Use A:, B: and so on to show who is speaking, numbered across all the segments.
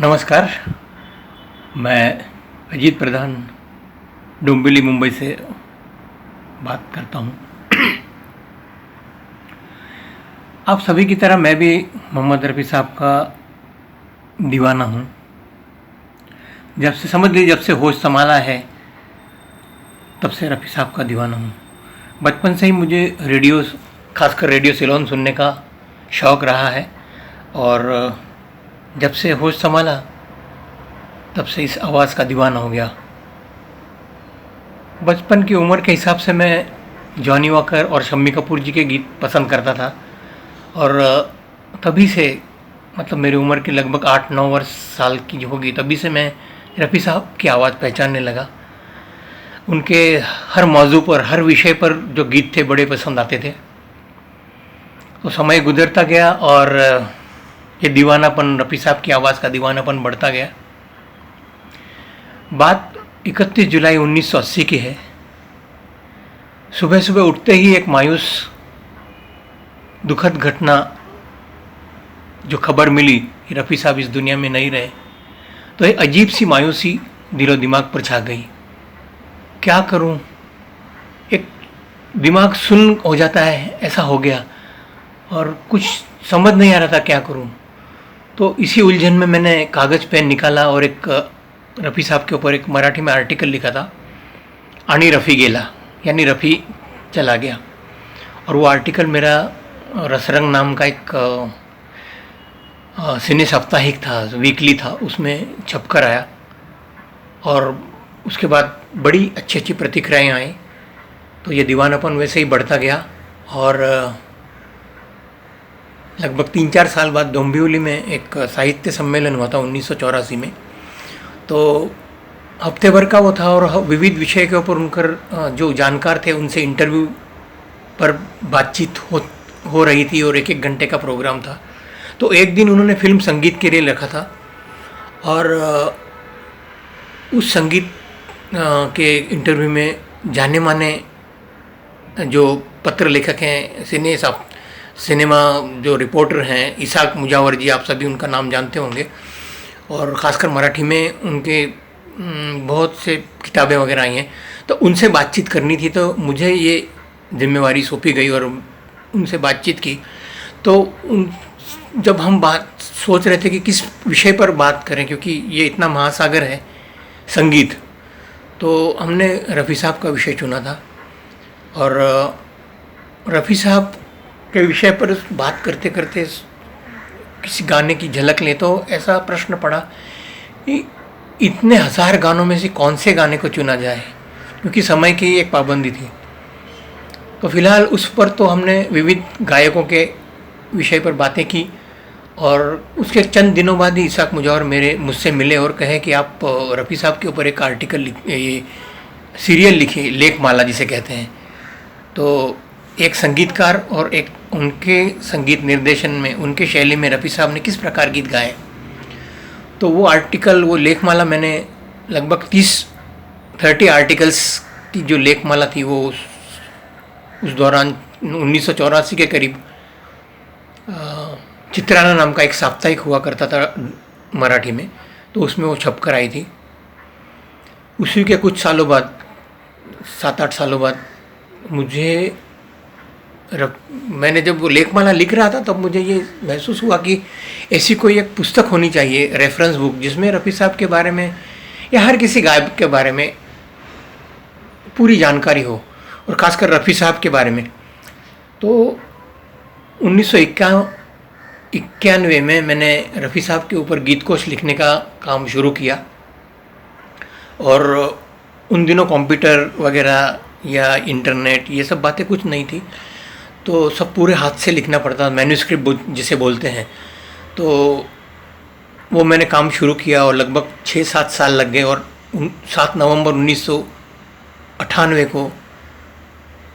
A: नमस्कार। मैं अजीत प्रधान डोंबिवली मुंबई से बात करता हूँ। आप सभी की तरह मैं भी मोहम्मद रफ़ी साहब का दीवाना हूँ। जब से समझ लीजिए, जब से होश संभाला है तब से रफ़ी साहब का दीवाना हूँ। बचपन से ही मुझे रेडियो, खासकर रेडियो सिलोन सुनने का शौक़ रहा है और जब से होश संभाला तब से इस आवाज़ का दीवाना हो गया। बचपन की उम्र के हिसाब से मैं जॉनी वॉकर और शम्मी कपूर जी के गीत पसंद करता था और तभी से, मतलब मेरी उम्र की लगभग 8-9 वर्ष साल की जो होगी, तभी से मैं रफ़ी साहब की आवाज़ पहचानने लगा। उनके हर मौजू पर, हर विषय पर जो गीत थे बड़े पसंद आते थे। तो समय गुजरता गया और ये दीवानापन, रफ़ी साहब की आवाज़ का दीवानापन बढ़ता गया। बात 31 जुलाई 1980 की है। सुबह सुबह उठते ही एक मायूस दुखद घटना जो खबर मिली कि रफ़ी साहब इस दुनिया में नहीं रहे, तो एक अजीब सी मायूसी दिलो दिमाग पर छा गई। क्या करूं? एक दिमाग सुन्न हो जाता है, ऐसा हो गया और कुछ समझ नहीं आ रहा था क्या करूं। तो इसी उलझन में मैंने कागज़ पेन निकाला और एक रफ़ी साहब के ऊपर एक मराठी में आर्टिकल लिखा था, आणि रफ़ी गेला, यानी रफ़ी चला गया। और वो आर्टिकल मेरा रसरंग नाम का एक सिने साप्ताहिक था, वीकली था, उसमें छपकर आया और उसके बाद बड़ी अच्छी अच्छी प्रतिक्रियाएँ आई। तो ये दीवानापन वैसे ही बढ़ता गया और लगभग 3-4 साल बाद डोंबिवली में एक साहित्य सम्मेलन हुआ था 1984 में। तो हफ्ते भर का वो था और विविध विषय के ऊपर उनकर जो जानकार थे उनसे इंटरव्यू पर बातचीत हो रही थी और 1-1 घंटे का प्रोग्राम था। तो एक दिन उन्होंने फिल्म संगीत के लिए रखा था और उस संगीत के इंटरव्यू में जाने माने जो पत्र लेखक हैं, सिनेमा जो रिपोर्टर हैं, इसाक मुजावर जी, आप सभी उनका नाम जानते होंगे और ख़ासकर मराठी में उनके बहुत से किताबें वगैरह आई हैं। तो उनसे बातचीत करनी थी, तो मुझे ये जिम्मेवारी सौंपी गई और उनसे बातचीत की। तो जब हम बात सोच रहे थे कि किस विषय पर बात करें, क्योंकि ये इतना महासागर है संगीत, तो हमने रफ़ी साहब का विषय चुना था। और रफ़ी साहब के विषय पर बात करते करते किसी गाने की झलक लें तो ऐसा प्रश्न पड़ा कि इतने हज़ार गानों में से कौन से गाने को चुना जाए, क्योंकि समय की एक पाबंदी थी। तो फिलहाल उस पर तो हमने विविध गायकों के विषय पर बातें की और उसके चंद दिनों बाद ही इसाक मुजावर मुझसे मिले और कहे कि आप रफ़ी साहब के ऊपर एक आर्टिकल, ये सीरियल लिखिए, लेखमाला जिसे कहते हैं। तो एक संगीतकार और एक उनके संगीत निर्देशन में, उनके शैली में रफ़ी साहब ने किस प्रकार गीत गाए। तो वो आर्टिकल, वो लेखमाला मैंने लगभग 30 आर्टिकल्स की जो लेखमाला थी, वो उस दौरान 1984 के करीब चित्राना नाम का एक साप्ताहिक हुआ करता था मराठी में, तो उसमें वो छपकर आई थी। उसी के कुछ सालों बाद, 7-8 सालों बाद, मैंने जब वो लेखमाला लिख रहा था तब मुझे ये महसूस हुआ कि ऐसी कोई एक पुस्तक होनी चाहिए, रेफरेंस बुक, जिसमें रफ़ी साहब के बारे में या हर किसी गायक के बारे में पूरी जानकारी हो और ख़ासकर रफ़ी साहब के बारे में। तो 1991 में मैंने रफ़ी साहब के ऊपर गीतकोश लिखने का काम शुरू किया और उन दिनों कंप्यूटर वगैरह या इंटरनेट, ये सब बातें कुछ नहीं थी, तो सब पूरे हाथ से लिखना पड़ता, मैन्युस्क्रिप्ट जिसे बोलते हैं। तो वो मैंने काम शुरू किया और लगभग 6-7 साल लग गए और 7 नवंबर 1998 को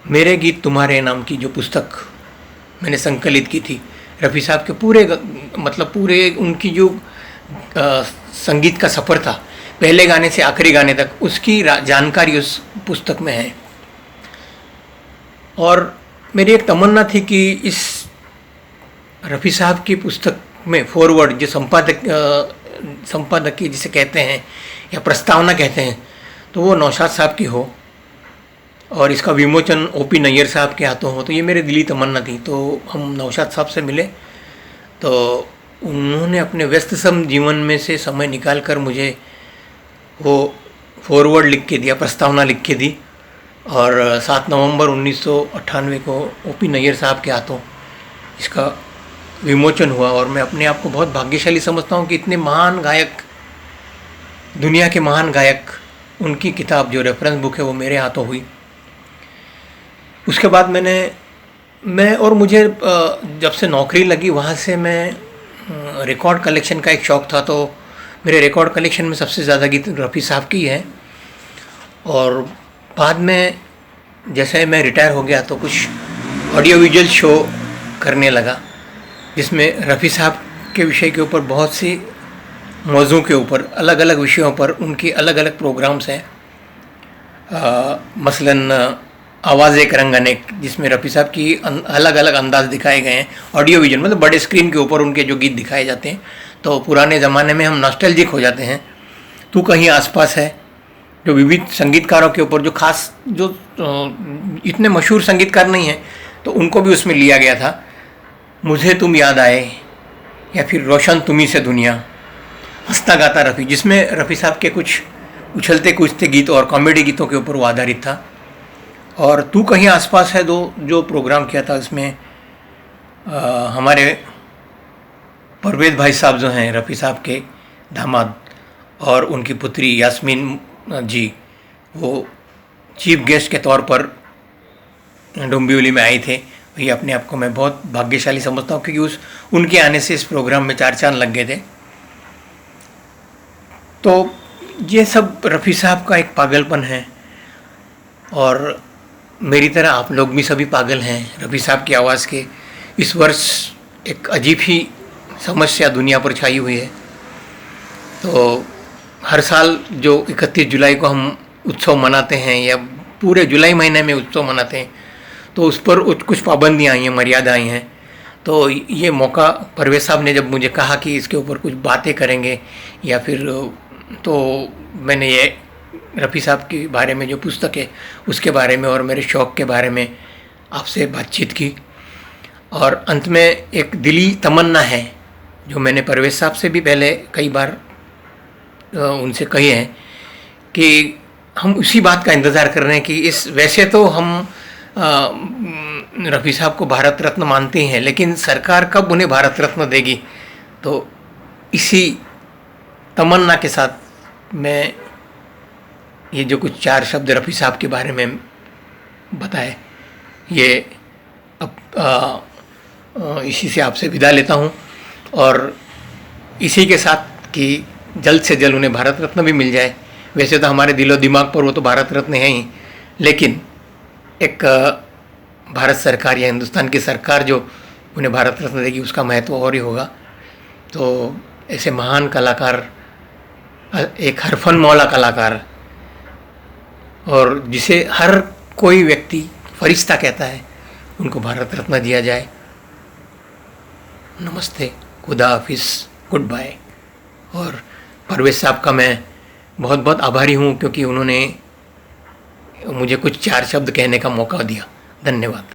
A: मेरे गीत तुम्हारे नाम की जो पुस्तक मैंने संकलित की थी, रफ़ी साहब के पूरे उनकी जो संगीत का सफ़र था, पहले गाने से आखिरी गाने तक, उसकी जानकारी उस पुस्तक में है। और मेरी एक तमन्ना थी कि इस रफ़ी साहब की पुस्तक में फॉरवर्ड जो संपादक संपादकीय जिसे कहते हैं या प्रस्तावना कहते हैं, तो वो नौशाद साहब की हो और इसका विमोचन ओपी नैयर साहब के हाथों हो, तो ये मेरी दिली तमन्ना थी। तो हम नौशाद साहब से मिले, तो उन्होंने अपने व्यस्त सम जीवन में से समय निकाल कर मुझे वो फॉरवर्ड लिख के दिया, प्रस्तावना लिख के दी, और 7 नवंबर 1998 को ओपी नैयर साहब के हाथों इसका विमोचन हुआ। और मैं अपने आप को बहुत भाग्यशाली समझता हूँ कि इतने महान गायक, दुनिया के महान गायक, उनकी किताब जो रेफरेंस बुक है वो मेरे हाथों हुई। उसके बाद मुझे जब से नौकरी लगी वहाँ से मैं रिकॉर्ड कलेक्शन का एक शौक़ था, तो मेरे रिकॉर्ड कलेक्शन में सबसे ज़्यादा गीत रफ़ी साहब की है। और बाद में जैसे मैं रिटायर हो गया तो कुछ ऑडियो विजुअल शो करने लगा, जिसमें रफ़ी साहब के विषय के ऊपर बहुत सी मौजू के ऊपर अलग अलग विषयों पर उनकी अलग अलग प्रोग्राम्स हैं। मसलन आवाज़ एक रंग अनेक, जिसमें रफ़ी साहब की अलग अलग अंदाज दिखाए गए हैं, ऑडियो विजुअल मतलब बड़े स्क्रीन के ऊपर उनके जो गीत दिखाए जाते हैं, तो पुराने ज़माने में हम नॉस्टैल्जिक हो जाते हैं। तू कहीं आसपास है, जो विविध संगीतकारों के ऊपर जो खास जो इतने मशहूर संगीतकार नहीं हैं तो उनको भी उसमें लिया गया था। मुझे तुम याद आए, या फिर रोशन तुम्ही से दुनिया, हंसता गाता रफ़ी, जिसमें रफ़ी साहब के कुछ उछलते कूदते गीत और कॉमेडी गीतों के ऊपर वो आधारित था। और तू कहीं आसपास है जो प्रोग्राम किया था, उसमें हमारे परवेज़ भाई साहब जो हैं रफ़ी साहब के दामाद, और उनकी पुत्री यास्मीन जी, वो चीफ गेस्ट के तौर पर डोंबिवली में आए थे। ये अपने आप को मैं बहुत भाग्यशाली समझता हूँ, क्योंकि उनके आने से इस प्रोग्राम में 4 चांद लग गए थे। तो ये सब रफ़ी साहब का एक पागलपन है, और मेरी तरह आप लोग भी सभी पागल हैं रफ़ी साहब की आवाज़ के। इस वर्ष एक अजीब ही समस्या दुनिया पर छाई हुई है। तो हर साल जो 31 जुलाई को हम उत्सव मनाते हैं, या पूरे जुलाई महीने में उत्सव मनाते हैं, तो उस पर कुछ पाबंदियाँ आई हैं, मर्यादा आई हैं। तो ये मौका परवेज़ साहब ने जब मुझे कहा कि इसके ऊपर कुछ बातें करेंगे, या फिर तो मैंने ये रफ़ी साहब के बारे में जो पुस्तक है उसके बारे में और मेरे शौक़ के बारे में आपसे बातचीत की। और अंत में एक दिली तमन्ना है जो मैंने परवेज़ साहब से भी पहले कई बार उनसे कही है, कि हम उसी बात का इंतज़ार कर रहे हैं कि वैसे तो हम रफ़ी साहब को भारत रत्न मानते हैं, लेकिन सरकार कब उन्हें भारत रत्न देगी। तो इसी तमन्ना के साथ मैं ये जो कुछ 4 शब्द रफ़ी साहब के बारे में बताए, ये अब इसी से आपसे विदा लेता हूँ, और इसी के साथ कि जल्द से जल्द उन्हें भारत रत्न भी मिल जाए। वैसे तो हमारे दिलो दिमाग पर वो तो भारत रत्न है ही, लेकिन एक भारत सरकार या हिंदुस्तान की सरकार जो उन्हें भारत रत्न देगी उसका महत्व और ही होगा। तो ऐसे महान कलाकार, एक हरफन मौला कलाकार, और जिसे हर कोई व्यक्ति फरिश्ता कहता है, उनको भारत रत्न दिया जाए। नमस्ते, खुदा हाफिज़, गुड बाय। और परवेज़ साहब का मैं बहुत बहुत आभारी हूँ, क्योंकि उन्होंने मुझे कुछ 4 शब्द कहने का मौका दिया। धन्यवाद।